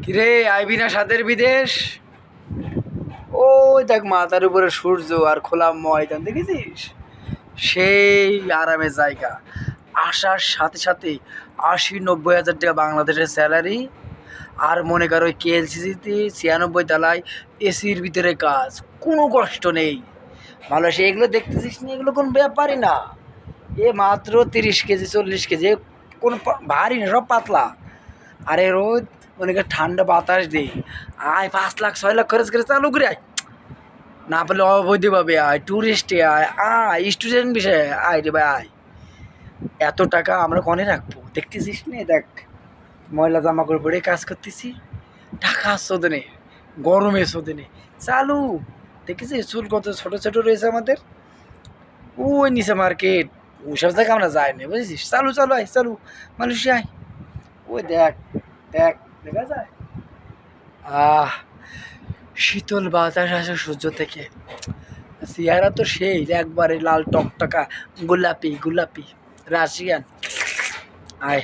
কিরে আইবি না সাদের বিদেশ? ওই দেখ মাথার উপরে সূর্য আর খোলা ময়দান দেখেছিস? সেই আরামের জায়গা। আসার সাথে সাথে ৮০-৯০ হাজার টাকা বাংলাদেশের স্যালারি। আর মনে কর ওই কেএলসিসিতে ৯৬ তলায় এসির ভিতরে কাজ, কোনো কষ্ট নেই। মালয়েশিয়া এগুলো দেখতেছিস না, এগুলো কোনো ব্যাপারই না। এ মাত্র ৩০ কেজি ৪০ কেজি, কোনো ভারী না, সব পাতলা। আরে রোদ মনে কর ঠান্ডা বাতাস দে, আয় ৫ লাখ ৬ লাখ খরচ করে চালু করে আয়। না পারলে অবৈধভাবে আয়, ট্যুরিস্টে আয়, আয় স্টুডেন্ট বিষয়ে আয় রে ভাই আয়। এত টাকা আমরা কনে রাখবো? দেখতেছিস না, দেখ ময়লা জামা কাপড় পরে কাজ করতেছি, টাকা শোধনে, গরমে শোধনে চালু। দেখেছিস চুল কত ছোট ছোট রয়েছে আমাদের। ওই নিচে মার্কেট, ওইসব জায়গায় আমরা যাই না, বুঝেছিস? চালু চালু আয়, চালু মালয়েশিয়া আয়। ওই দেখ, দেখ, দেখা যায়। আহ, শীতল বাতাস আসে সূর্য থেকে। চেহারা তো সেই একবারে লাল টকটকা, গোলাপি গোলাপি রাশিয়ান। আয়।